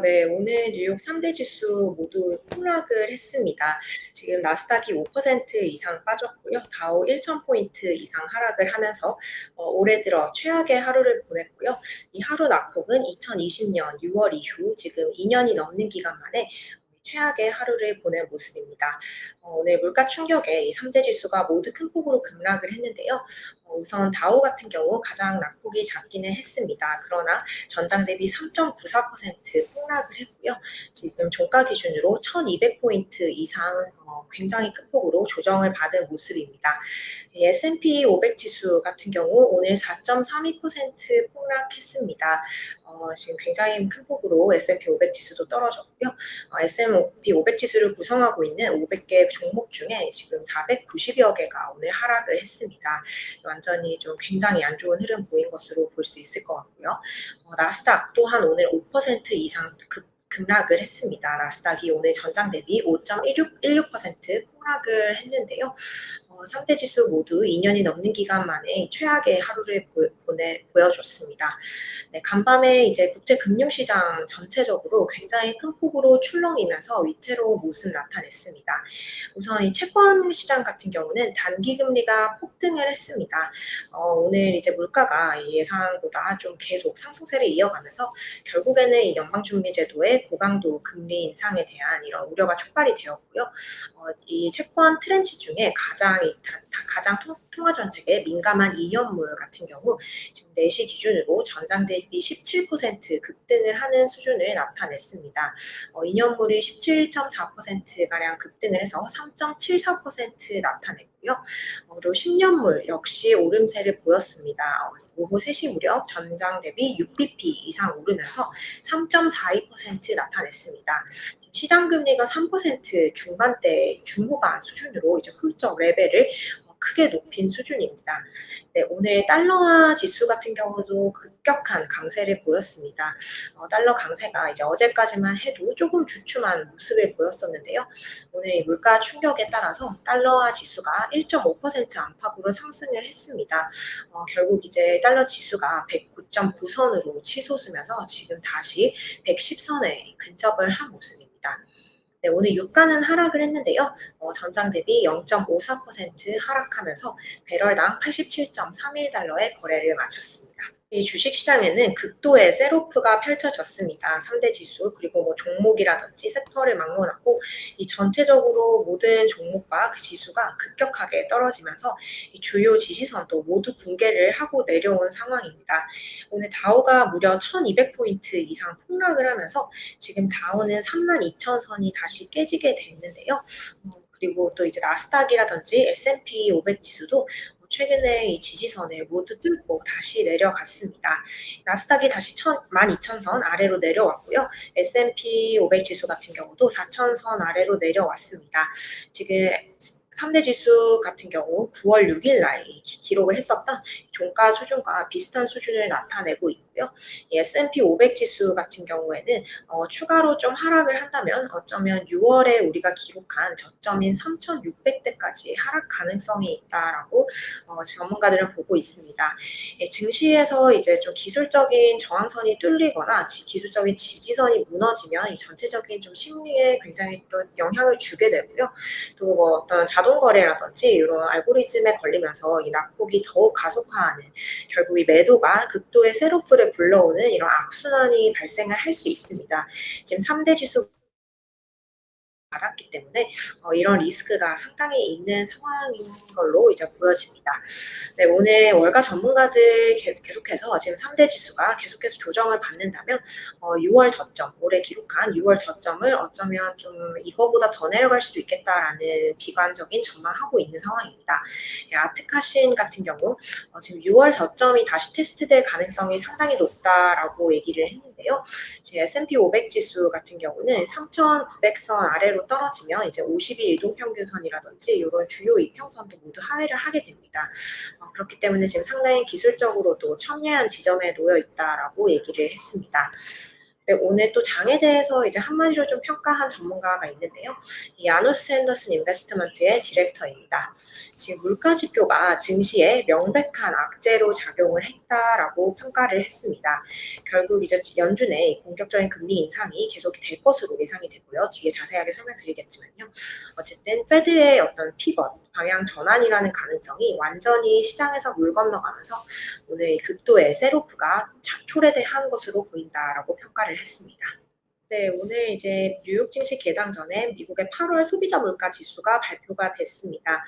네. 오늘 뉴욕 3대 지수 모두 폭락을 했습니다. 지금 나스닥이 5% 이상 빠졌고요. 다우 1,000 포인트 이상 하락을 하면서 올해 들어 최악의 하루를 보냈고요. 이 하루 낙폭은 2020년 6월 이후 지금 2년이 넘는 기간 만에 최악의 하루를 보낸 모습입니다. 오늘 물가 충격에 이 3대 지수가 모두 큰 폭으로 급락을 했는데요. 우선 다우 같은 경우 가장 낙폭이 작기는 했습니다. 그러나 전장 대비 3.94% 폭락을 했고요. 지금 종가 기준으로 1,200 포인트 이상 굉장히 큰 폭으로 조정을 받은 모습입니다. S&P 500 지수 같은 경우 오늘 4.32% 폭락했습니다. 지금 굉장히 큰 폭으로 S&P 500 지수도 떨어졌고요. S&P 500 지수를 구성하고 있는 500개 종목 중에 지금 490여 개가 오늘 하락을 했습니다. 완전히 좀 굉장히 안 좋은 흐름 보인 것으로 볼 수 있을 것 같고요. 나스닥 또한 오늘 5% 이상 급락을 했습니다. 나스닥이 오늘 전장 대비 5.16% 폭락을 했는데요. 3대 지수 모두 2년이 넘는 기간 만에 최악의 하루를 보여줬습니다. 네, 간밤에 이제 국제 금융시장 전체적으로 굉장히 큰 폭으로 출렁이면서 위태로운 모습 나타냈습니다. 우선 이 채권 시장 같은 경우는 단기 금리가 폭등을 했습니다. 오늘 이제 물가가 예상보다 좀 계속 상승세를 이어가면서 결국에는 이 연방준비제도의 고강도 금리 인상에 대한 이런 우려가 촉발이 되었고요. 이 채권 트렌치 중에 가장 통화 정책에 민감한 2년물 같은 경우 지금 4시 기준으로 전장 대비 17% 급등을 하는 수준을 나타냈습니다. 2년물이 17.4%가량 급등을 해서 3.74% 나타냈고요. 그리고 10년물 역시 오름세를 보였습니다. 오후 3시 무렵 전장 대비 6bp 이상 오르면서 3.42% 나타냈습니다. 시장 금리가 3% 중반대 중후반 수준으로 이제 훌쩍 레벨을 크게 높인 수준입니다. 네, 오늘 달러화 지수 같은 경우도 급격한 강세를 보였습니다. 달러 강세가 이제 어제까지만 해도 조금 주춤한 모습을 보였었는데요. 오늘 물가 충격에 따라서 달러화 지수가 1.5% 안팎으로 상승을 했습니다. 결국 이제 달러 지수가 109.9선으로 치솟으면서 지금 다시 110선에 근접을 한 모습입니다. 네, 오늘 유가는 하락을 했는데요. 전장 대비 0.54% 하락하면서 배럴당 87.31달러에 거래를 마쳤습니다. 이 주식시장에는 극도의 셀오프가 펼쳐졌습니다. 3대 지수 그리고 뭐 종목이라든지 섹터를 막론하고 이 전체적으로 모든 종목과 그 지수가 급격하게 떨어지면서 이 주요 지지선도 모두 붕괴를 하고 내려온 상황입니다. 오늘 다우가 무려 1,200포인트 이상 폭락을 하면서 지금 다우는 32,000선이 다시 깨지게 됐는데요. 그리고 또 이제 나스닥이라든지 S&P 500 지수도 최근에 이 지지선을 모두 뚫고 다시 내려갔습니다. 나스닥이 다시 12,000선 아래로 내려왔고요. S&P 500 지수 같은 경우도 4,000선 아래로 내려왔습니다. 지금 3대 지수 같은 경우 9월 6일 날 기록을 했었던 종가 수준과 비슷한 수준을 나타내고 있고요. S&P 500 지수 같은 경우에는 추가로 좀 하락을 한다면 어쩌면 6월에 우리가 기록한 저점인 3,600대까지 하락 가능성이 있다라고 전문가들은 보고 있습니다. 증시에서 이제 좀 기술적인 저항선이 뚫리거나 기술적인 지지선이 무너지면 이 전체적인 좀 심리에 굉장히 또 영향을 주게 되고요. 또 뭐 어떤 자동 거래라든지 이런 알고리즘에 걸리면서 이 낙폭이 더욱 가속화하는 결국 이 매도가 극도의 셀오프를 불러오는 이런 악순환이 발생을 할 수 있습니다. 지금 3대 지수 받았기 때문에 이런 리스크가 상당히 있는 상황인 걸로 이제 보여집니다. 네, 오늘 월가 전문가들 계속해서 지금 3대 지수가 계속해서 조정을 받는다면 6월 저점, 올해 기록한 6월 저점을 어쩌면 좀 이거보다 더 내려갈 수도 있겠다라는 비관적인 전망하고 있는 상황입니다. 아트카신 같은 경우 지금 6월 저점이 다시 테스트될 가능성이 상당히 높다라고 얘기를 했는데요. S&P 500 지수 같은 경우는 3,900선 아래로 떨어지면 이제 50일 이동평균선이라든지 이런 주요 이평선도 모두 하회를 하게 됩니다. 그렇기 때문에 지금 상당히 기술적으로도 첨예한 지점에 놓여 있다라고 얘기를 했습니다. 네, 오늘 또 장에 대해서 이제 한마디로 좀 평가한 전문가가 있는데요. 이 야누스 핸더슨 인베스트먼트의 디렉터입니다. 지금 물가 지표가 증시에 명백한 악재로 작용을 했다라고 평가를 했습니다. 결국 이제 연준의 공격적인 금리 인상이 계속 될 것으로 예상이 되고요. 뒤에 자세하게 설명드리겠지만요. 어쨌든 페드의 어떤 피벗, 방향 전환이라는 가능성이 완전히 시장에서 물 건너가면서 오늘 극도의 셀오프가 초래한 것으로 보인다라고 평가를 했습니다. 네, 오늘 이제 뉴욕 증시 개장 전에 미국의 8월 소비자 물가 지수가 발표가 됐습니다.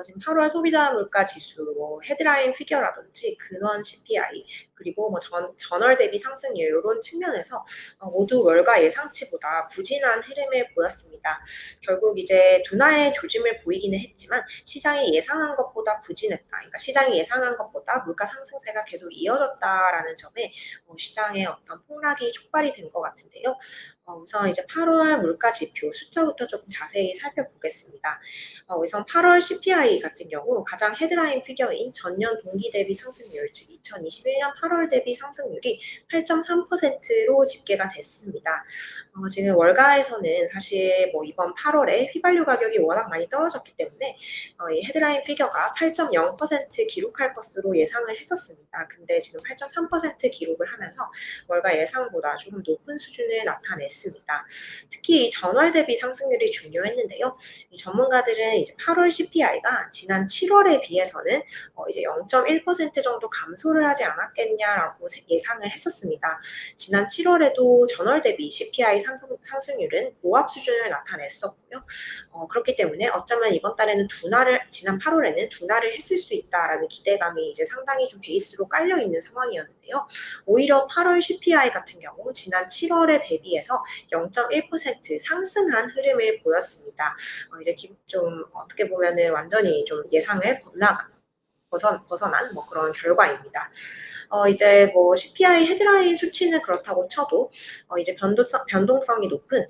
지금 8월 소비자 물가 지수, 뭐 헤드라인 피겨라든지 근원 CPI, 그리고 뭐 전월 대비 상승률 이런 측면에서 모두 월가 예상치보다 부진한 흐름을 보였습니다. 결국 이제 둔화의 조짐을 보이기는 했지만 시장이 예상한 것보다 부진했다. 그러니까 시장이 예상한 것보다 물가 상승세가 계속 이어졌다라는 점에 시장의 어떤 폭락이 촉발이 된 것 같은데요. 우선 이제 8월 물가 지표 숫자부터 조금 자세히 살펴보겠습니다. 우선 8월 CPI 같은 경우 가장 헤드라인 피겨인 전년 동기 대비 상승률, 즉 2021년 8월 대비 상승률이 8.3%로 집계가 됐습니다. 지금 월가에서는 사실 뭐 이번 8월에 휘발유 가격이 워낙 많이 떨어졌기 때문에 이 헤드라인 피겨가 8.0% 기록할 것으로 예상을 했었습니다. 근데 지금 8.3% 기록을 하면서 월가 예상보다 조금 높은 수준을 나타냈습니다. 특히 이 전월 대비 상승률이 중요했는데요. 이 전문가들은 이제 8월 CPI가 지난 7월에 비해서는 이제 0.1% 정도 감소를 하지 않았겠냐라고 예상을 했었습니다. 지난 7월에도 전월 대비 CPI 상승률은 보합 수준을 나타냈었고요. 그렇기 때문에 어쩌면 이번 달에는 지난 8월에는 둔화를 했을 수 있다라는 기대감이 이제 상당히 좀 베이스로 깔려 있는 상황이었는데요. 오히려 8월 CPI 같은 경우 지난 7월에 대비해서 0.1% 상승한 흐름을 보였습니다. 이제 좀 어떻게 보면은 완전히 좀 예상을 벗어난 뭐 그런 결과입니다. 이제 뭐 CPI 헤드라인 수치는 그렇다고 쳐도 이제 변동성이 높은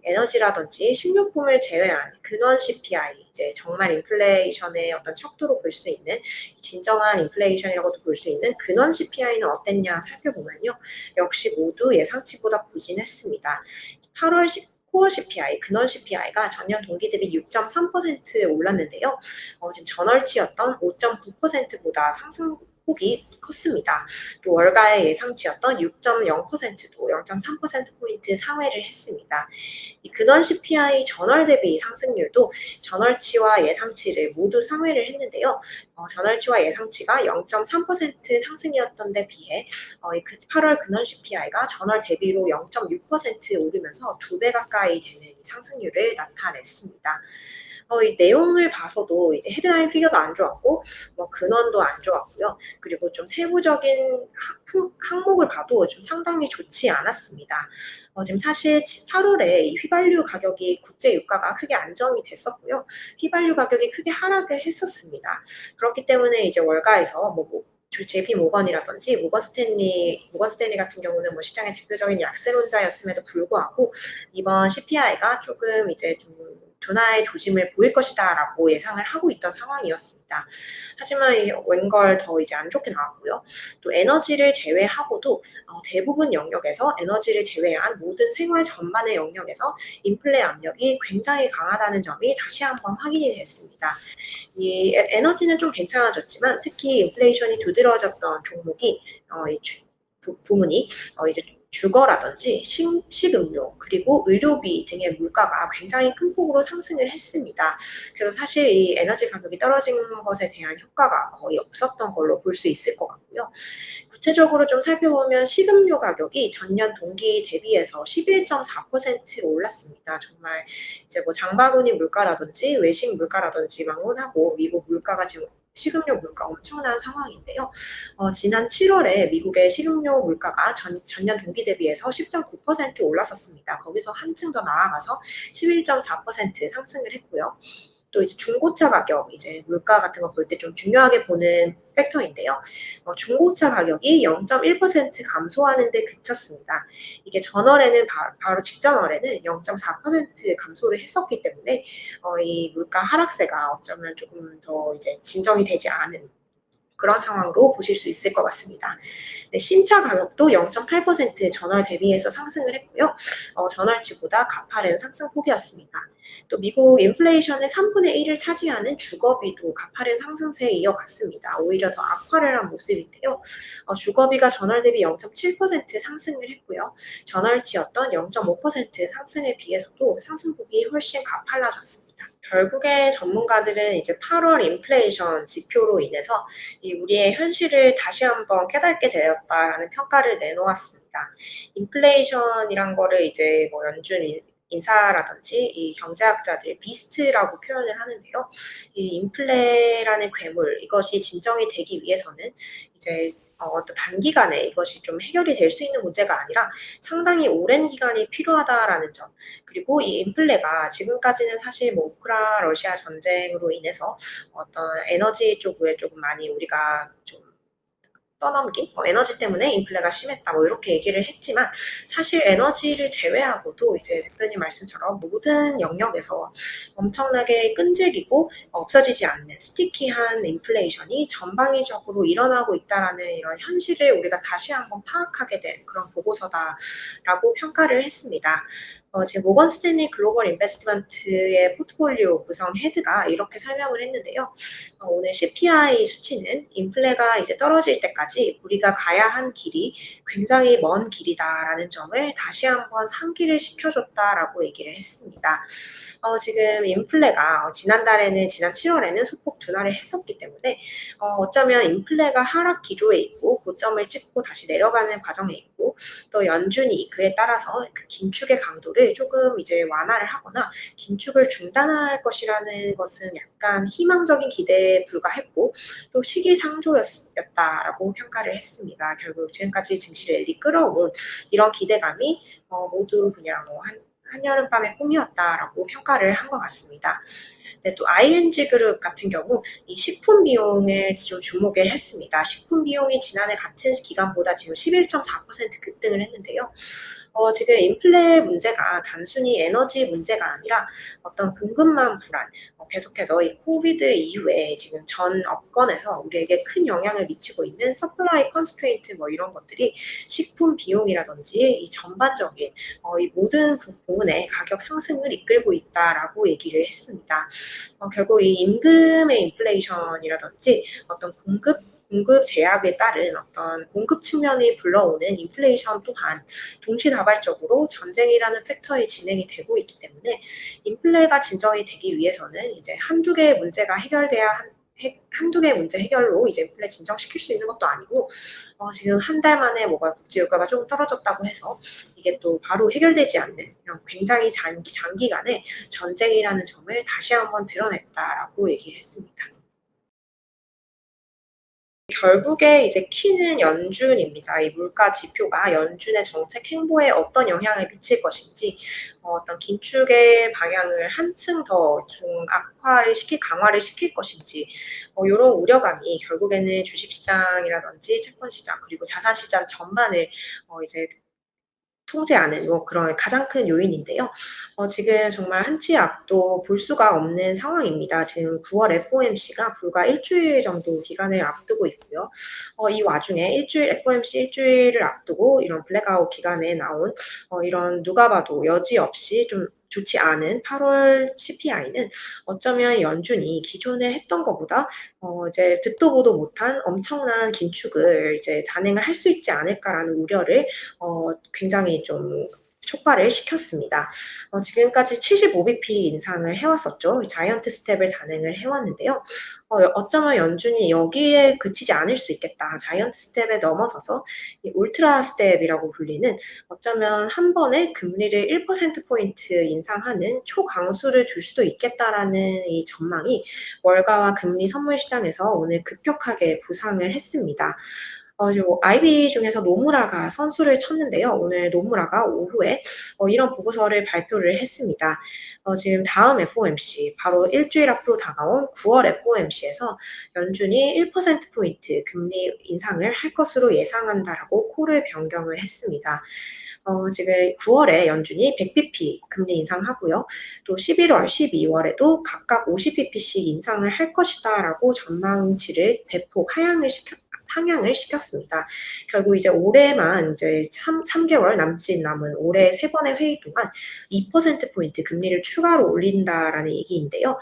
에너지라든지 식료품을 제외한 근원 CPI, 이제 정말 인플레이션의 어떤 척도로 볼 수 있는 진정한 인플레이션이라고도 볼 수 있는 근원 CPI는 어땠냐 살펴보면요. 역시 모두 예상치보다 부진했습니다. 8월 코어 CPI, 근원 CPI가 전년 동기 대비 6.3% 올랐는데요. 지금 전월치였던 5.9%보다 상승폭이 컸습니다. 또 월가의 예상치였던 6.0%도 0.3%포인트 상회를 했습니다. 이 근원 CPI 전월 대비 상승률도 전월치와 예상치를 모두 상회를 했는데요. 전월치와 예상치가 0.3% 상승이었던 데 비해 8월 근원 CPI가 전월 대비로 0.6% 오르면서 2배 가까이 되는 상승률을 나타냈습니다. 이 내용을 봐서도 이제 헤드라인 피겨도 안 좋았고, 뭐 근원도 안 좋았고요. 그리고 좀 세부적인 항목을 봐도 좀 상당히 좋지 않았습니다. 지금 사실 8월에 이 휘발유 가격이 국제 유가가 크게 안정이 됐었고요. 휘발유 가격이 크게 하락을 했었습니다. 그렇기 때문에 이제 월가에서 JP 모건이라든지 모건 스탠리 같은 경우는 뭐 시장의 대표적인 약세론자였음에도 불구하고 이번 CPI가 조금 이제 좀 둔화의 조짐을 보일 것이다라고 예상을 하고 있던 상황이었습니다. 하지만 웬걸 더 이제 안 좋게 나왔고요. 또 에너지를 제외하고도 대부분 영역에서 에너지를 제외한 모든 생활 전반의 영역에서 인플레 압력이 굉장히 강하다는 점이 다시 한번 확인이 됐습니다. 이 에너지는 좀 괜찮아졌지만 특히 인플레이션이 두드러졌던 종목이 부문이 이제 주거라든지 식음료 그리고 의료비 등의 물가가 굉장히 큰 폭으로 상승을 했습니다. 그래서 사실 이 에너지 가격이 떨어진 것에 대한 효과가 거의 없었던 걸로 볼 수 있을 것 같고요. 구체적으로 좀 살펴보면 식음료 가격이 전년 동기 대비해서 11.4% 올랐습니다. 정말 이제 뭐 장바구니 물가라든지 외식 물가라든지 막론하고 미국 물가가 지금 식음료 물가 엄청난 상황인데요. 지난 7월에 미국의 식음료 물가가 전년 동기 대비해서 10.9% 올랐었습니다. 거기서 한층 더 나아가서 11.4% 상승을 했고요. 또 이제 중고차 가격, 이제 물가 같은 거 볼 때 좀 중요하게 보는 팩터인데요. 중고차 가격이 0.1% 감소하는 데 그쳤습니다. 이게 전월에는 바로 직전월에는 0.4% 감소를 했었기 때문에 이 물가 하락세가 어쩌면 조금 더 이제 진정이 되지 않은 그런 상황으로 보실 수 있을 것 같습니다. 네, 신차 가격도 0.8% 전월 대비해서 상승을 했고요. 전월치보다 가파른 상승폭이었습니다. 또 미국 인플레이션의 3분의 1을 차지하는 주거비도 가파른 상승세에 이어갔습니다. 오히려 더 악화를 한 모습인데요. 주거비가 전월 대비 0.7% 상승을 했고요. 전월치였던 0.5% 상승에 비해서도 상승폭이 훨씬 가팔라졌습니다. 결국에 전문가들은 이제 8월 인플레이션 지표로 인해서 우리의 현실을 다시 한번 깨닫게 되었다라는 평가를 내놓았습니다. 인플레이션이란 거를 이제 뭐 연준 인사라든지 이 경제학자들 비스트라고 표현을 하는데요. 이 인플레라는 괴물 이것이 진정이 되기 위해서는 이제 어떤 단기간에 이것이 좀 해결이 될 수 있는 문제가 아니라 상당히 오랜 기간이 필요하다라는 점. 그리고 이 인플레가 지금까지는 사실 뭐 우크라 러시아 전쟁으로 인해서 어떤 에너지 쪽에 조금 많이 우리가 좀 떠넘긴 에너지 때문에 인플레가 심했다 이렇게 얘기를 했지만 사실 에너지를 제외하고도 이제 대표님 말씀처럼 모든 영역에서 엄청나게 끈질기고 없어지지 않는 스티키한 인플레이션이 전방위적으로 일어나고 있다라는 이런 현실을 우리가 다시 한번 파악하게 된 그런 보고서다라고 평가를 했습니다. 제 모건 스탠리 글로벌 인베스트먼트의 포트폴리오 구성 헤드가 이렇게 설명을 했는데요. 오늘 CPI 수치는 인플레가 이제 떨어질 때까지 우리가 가야 한 길이 굉장히 먼 길이다라는 점을 다시 한번 상기를 시켜줬다라고 얘기를 했습니다. 지금 인플레가 지난 7월에는 소폭 둔화를 했었기 때문에 어쩌면 인플레가 하락 기조에 있고 고점을 찍고 다시 내려가는 과정에 있고 또 연준이 그에 따라서 그 긴축의 강도를 조금 이제 완화를 하거나 긴축을 중단할 것이라는 것은 약간 희망적인 기대에 불과했고 또 시기상조였다라고 평가를 했습니다. 결국 지금까지 증시 랠리 끌어온 이런 기대감이 모두 그냥 한여름밤의 꿈이었다라고 평가를 한 것 같습니다. 네, 또 ING 그룹 같은 경우 이 식품 비용을 좀 주목을 했습니다. 식품 비용이 지난해 같은 기간보다 지금 11.4% 급등을 했는데요. 지금 인플레 문제가 단순히 에너지 문제가 아니라 어떤 공급망 불안, 계속해서 이 코비드 이후에 지금 전 업권에서 우리에게 큰 영향을 미치고 있는 서플라이 컨스트레인트 이런 것들이 식품 비용이라든지 이 전반적인 이 모든 부분의 가격 상승을 이끌고 있다라고 얘기를 했습니다. 결국 이 임금의 인플레이션이라든지 어떤 공급 제약에 따른 어떤 공급 측면이 불러오는 인플레이션 또한 동시다발적으로 전쟁이라는 팩터에 진행이 되고 있기 때문에 인플레가 진정이 되기 위해서는 이제 한두 개의 문제가 해결돼야 한두 개의 문제 해결로 이제 인플레 진정시킬 수 있는 것도 아니고 지금 한 달 만에 뭐가 국제유가가 조금 떨어졌다고 해서 이게 또 바로 해결되지 않는 이런 굉장히 장기간의 전쟁이라는 점을 다시 한번 드러냈다라고 얘기를 했습니다. 결국에 이제 키는 연준입니다. 이 물가 지표가 연준의 정책 행보에 어떤 영향을 미칠 것인지, 어떤 긴축의 방향을 한층 더 좀 강화를 시킬 것인지, 요런 우려감이 결국에는 주식시장이라든지 채권시장, 그리고 자산시장 전반을 이제 통제하는 그런 가장 큰 요인인데요. 지금 정말 한치 앞도 볼 수가 없는 상황입니다. 지금 9월 FOMC가 불과 일주일 정도 기간을 앞두고 있고요. 이 와중에 FOMC 일주일을 앞두고 이런 블랙아웃 기간에 나온 이런 누가 봐도 여지없이 좀 좋지 않은 8월 CPI는 어쩌면 연준이 기존에 했던 것보다 이제 듣도 보도 못한 엄청난 긴축을 이제 단행을 할 수 있지 않을까라는 우려를 굉장히 좀 촉발을 시켰습니다. 지금까지 75bp 인상을 해왔었죠. 자이언트 스텝을 단행을 해왔는데요. 어쩌면 연준이 여기에 그치지 않을 수 있겠다. 자이언트 스텝에 넘어서서 이 울트라 스텝이라고 불리는 어쩌면 한 번에 금리를 1%포인트 인상하는 초강수를 줄 수도 있겠다라는 이 전망이 월가와 금리 선물 시장에서 오늘 급격하게 부상을 했습니다. 이제 뭐 IB 중에서 노무라가 선수를 쳤는데요. 오늘 노무라가 오후에 이런 보고서를 발표를 했습니다. 지금 다음 FOMC 바로 일주일 앞으로 다가온 9월 FOMC에서 연준이 1% 포인트 금리 인상을 할 것으로 예상한다라고 콜을 변경을 했습니다. 지금 9월에 연준이 100bp 금리 인상하고요. 또 11월, 12월에도 각각 50bp씩 인상을 할 것이다라고 전망치를 대폭 상향을 시켰습니다. 결국 이제 올해만 이제 3개월 남은 올해 세 번의 회의 동안 2%포인트 금리를 추가로 올린다라는 얘기인데요.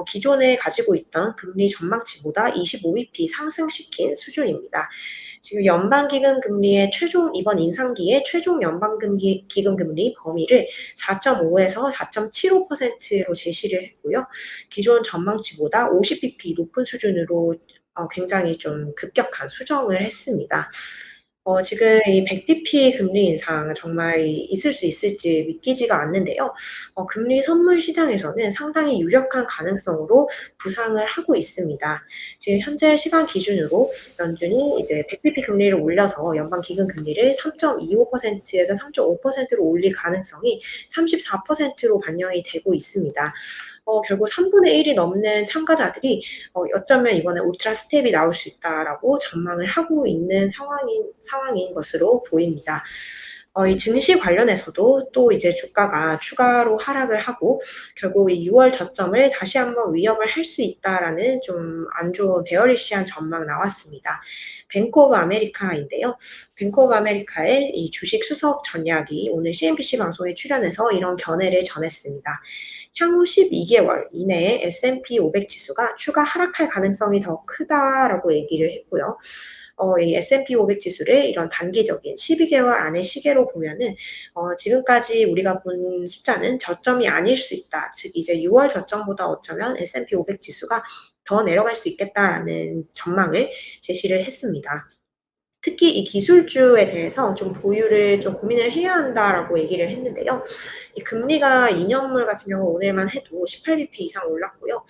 기존에 가지고 있던 금리 전망치보다 25bp 상승시킨 수준입니다. 지금 연방기금 금리의 이번 인상기의 최종 기금 금리 범위를 4.5에서 4.75%로 제시를 했고요. 기존 전망치보다 50bp 높은 수준으로 굉장히 좀 급격한 수정을 했습니다. 지금 이 100bp 금리 인상 정말 있을 수 있을지 믿기지가 않는데요. 금리 선물 시장에서는 상당히 유력한 가능성으로 부상을 하고 있습니다. 지금 현재 시간 기준으로 연준이 이제 100bp 금리를 올려서 연방 기금 금리를 3.25%에서 3.5%로 올릴 가능성이 34%로 반영이 되고 있습니다. 결국 3분의 1이 넘는 참가자들이 어쩌면 이번에 울트라 스텝이 나올 수 있다라고 전망을 하고 있는 상황인 것으로 보입니다. 이 증시 관련해서도 또 이제 주가가 추가로 하락을 하고 결국 이 6월 저점을 다시 한번 위협을 할 수 있다라는 좀 안 좋은 베어리시한 전망 나왔습니다. 뱅크 오브 아메리카인데요. 뱅크 오브 아메리카의 이 주식 수석 전략이 오늘 CNBC 방송에 출연해서 이런 견해를 전했습니다. 향후 12개월 이내에 S&P 500 지수가 추가 하락할 가능성이 더 크다라고 얘기를 했고요. 이 S&P 500 지수를 이런 단기적인 12개월 안의 시계로 보면은 지금까지 우리가 본 숫자는 저점이 아닐 수 있다. 즉 이제 6월 저점보다 어쩌면 S&P 500 지수가 더 내려갈 수 있겠다라는 전망을 제시를 했습니다. 특히 이 기술주에 대해서 좀 보유를 좀 고민을 해야 한다라고 얘기를 했는데요. 이 금리가 2년물 같은 경우 오늘만 해도 18bp 이상 올랐고요.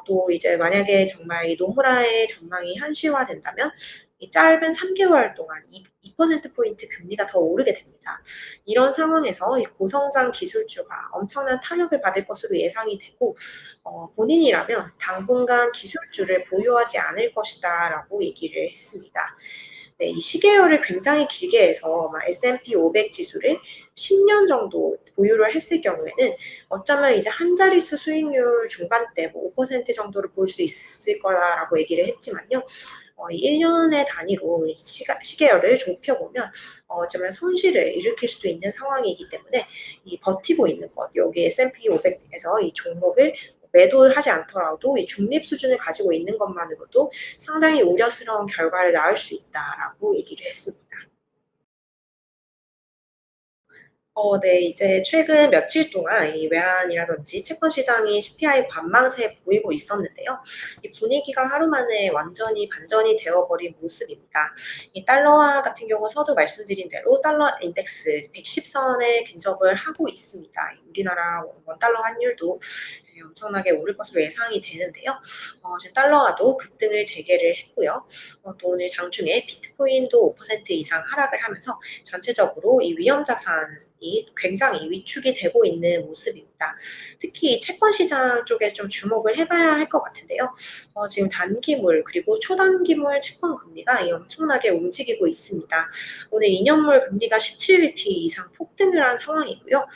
또 이제 만약에 정말 이 노무라의 전망이 현실화된다면 이 짧은 3개월 동안 2%포인트 금리가 더 오르게 됩니다. 이런 상황에서 이 고성장 기술주가 엄청난 타격을 받을 것으로 예상이 되고 본인이라면 당분간 기술주를 보유하지 않을 것이다 라고 얘기를 했습니다. 네, 이 시계열을 굉장히 길게 해서 S&P 500 지수를 10년 정도 보유를 했을 경우에는 어쩌면 이제 한 자릿수 수익률 중반대 뭐 5% 정도를 볼 수 있을 거라고 얘기를 했지만요. 이 1년의 단위로 시계열을 좁혀보면 어쩌면 손실을 일으킬 수도 있는 상황이기 때문에 이 버티고 있는 것, 여기 S&P 500에서 이 종목을 매도하지 않더라도 이 중립 수준을 가지고 있는 것만으로도 상당히 우려스러운 결과를 낳을 수 있다라고 얘기를 했습니다. 네. 이제 최근 며칠 동안 이 외환이라든지 채권 시장이 CPI 관망세 보이고 있었는데요. 이 분위기가 하루 만에 완전히 반전이 되어버린 모습입니다. 이 달러화 같은 경우 서두 말씀드린 대로 달러 인덱스 110선에 근접을 하고 있습니다. 우리나라 원달러 환율도 엄청나게 오를 것으로 예상이 되는데요. 지금 달러화도 급등을 재개를 했고요. 또 오늘 장중에 비트코인도 5% 이상 하락을 하면서 전체적으로 이 위험 자산이 굉장히 위축이 되고 있는 모습입니다. 특히 이 채권 시장 쪽에 좀 주목을 해봐야 할 것 같은데요. 지금 단기물 그리고 초단기물 채권 금리가 엄청나게 움직이고 있습니다. 오늘 2년물 금리가 17bp 이상 폭등을 한 상황이고요.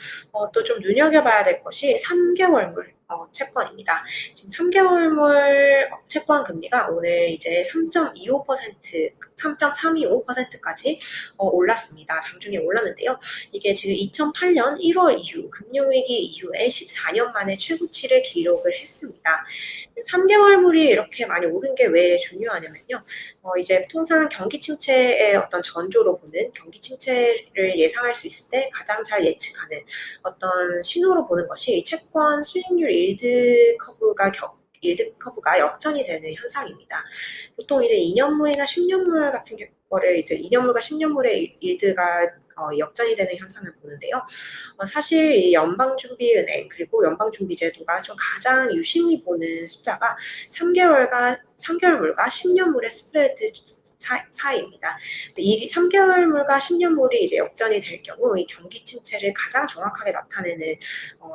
또 좀 눈여겨봐야 될 것이 3개월물 채권입니다. 지금 3개월물 채권 금리가 오늘 이제 3.25%, 3.325%까지 올랐습니다. 장중에 올랐는데요. 이게 지금 2008년 1월 이후 금융위기 이후에 14년 만에 최고치를 기록을 했습니다. 3개월물이 이렇게 많이 오른 게 왜 중요하냐면요. 이제 통상 경기 침체의 어떤 전조로 보는 경기 침체를 예상할 수 있을 때 가장 잘 예측하는 어떤 신호로 보는 것이 채권 수익률 일드 커브가 역전이 되는 현상입니다. 보통 이제 2년물이나 10년물 같은 거를 이제 2년물과 10년물의 일드가 역전이 되는 현상을 보는데요. 사실 이 연방준비은행 그리고 연방준비제도가 좀 가장 유심히 보는 숫자가 3개월물과 10년물의 사이입니다. 이 3개월물과 10년물이 이제 역전이 될 경우 이 경기 침체를 가장 정확하게 나타내는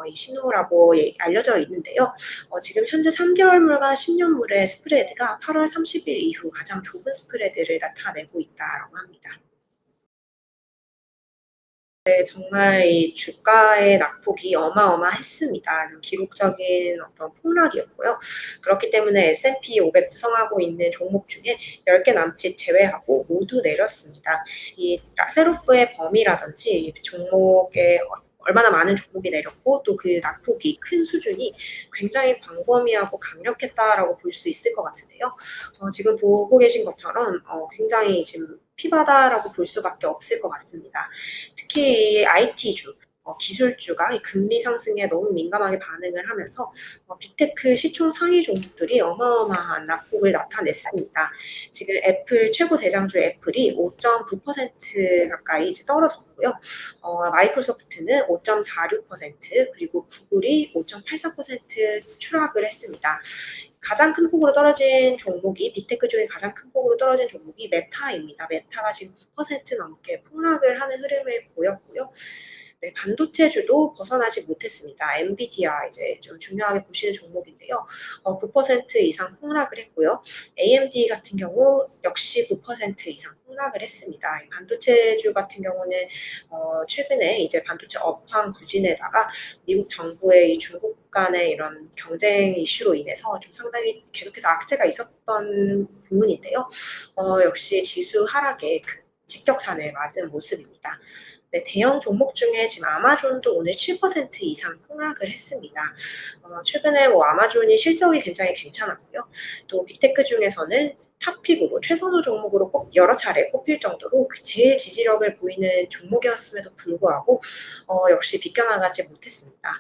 이 신호라고 알려져 있는데요. 지금 현재 3개월물과 10년물의 스프레드가 8월 30일 이후 가장 좁은 스프레드를 나타내고 있다라고 합니다. 네, 정말 이 주가의 낙폭이 어마어마했습니다. 좀 기록적인 어떤 폭락이었고요. 그렇기 때문에 S&P 500 구성하고 있는 종목 중에 10개 남짓 제외하고 모두 내렸습니다. 이 셀오프의 범위라든지 이 종목의 얼마나 많은 종목이 내렸고 또 그 낙폭이 큰 수준이 굉장히 광범위하고 강력했다라고 볼 수 있을 것 같은데요. 지금 보고 계신 것처럼 굉장히 지금 피바다라고 볼 수밖에 없을 것 같습니다. 특히 이 IT주, 기술주가 이 금리 상승에 너무 민감하게 반응을 하면서 빅테크 시총 상위 종목들이 어마어마한 낙폭을 나타냈습니다. 지금 애플 최고 대장주 애플이 5.9% 가까이 이제 떨어졌고요. 마이크로소프트는 5.46% 그리고 구글이 5.84% 추락을 했습니다. 가장 큰 폭으로 떨어진 종목이 빅테크 중에 가장 큰 폭으로 떨어진 종목이 메타입니다. 메타가 지금 9% 넘게 폭락을 하는 흐름을 보였고요. 네, 반도체주도 벗어나지 못했습니다. 엔비디아 이제 좀 중요하게 보시는 종목인데요. 9% 이상 폭락을 했고요. AMD 같은 경우 역시 9% 이상 폭락을 했습니다. 반도체주 같은 경우는 최근에 이제 반도체 업황 부진에다가 미국 정부의 이 중국 간의 이런 경쟁 이슈로 인해서 좀 상당히 계속해서 악재가 있었던 부분인데요. 역시 지수 하락에 직격탄을 맞은 모습입니다. 네, 대형 종목 중에 지금 아마존도 오늘 7% 이상 폭락을 했습니다. 최근에 뭐 아마존이 실적이 굉장히 괜찮았고요. 또 빅테크 중에서는 탑픽으로 최선호 종목으로 꼭 여러 차례 꼽힐 정도로 제일 지지력을 보이는 종목이었음에도 불구하고 역시 비껴나가지 못했습니다.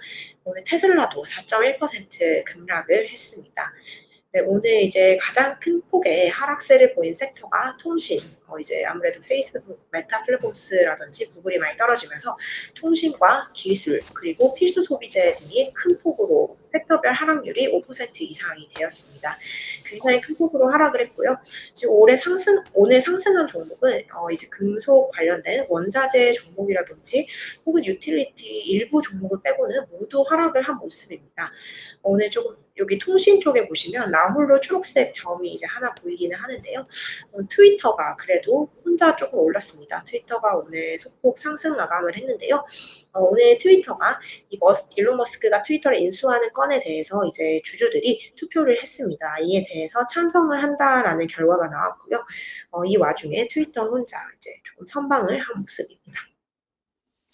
오늘 테슬라도 4.1% 급락을 했습니다. 네, 오늘 이제 가장 큰 폭의 하락세를 보인 섹터가 통신, 이제 아무래도 페이스북, 메타 플랫폼스라든지 구글이 많이 떨어지면서 통신과 기술, 그리고 필수 소비재 등이 큰 폭으로 섹터별 하락률이 5% 이상이 되었습니다. 굉장히 큰 폭으로 하락을 했고요. 지금 오늘 상승한 종목은 이제 금속 관련된 원자재 종목이라든지 혹은 유틸리티 일부 종목을 빼고는 모두 하락을 한 모습입니다. 오늘 조금 여기 통신 쪽에 보시면 라훌로 초록색 점이 이제 하나 보이기는 하는데요. 트위터가 그래도 혼자 조금 올랐습니다. 트위터가 오늘 소폭 상승 마감을 했는데요. 오늘 트위터가 일론 머스크가 트위터를 인수하는 건에 대해서 이제 주주들이 투표를 했습니다. 이에 대해서 찬성을 한다라는 결과가 나왔고요. 이 와중에 트위터 혼자 이제 조금 선방을 한 모습입니다.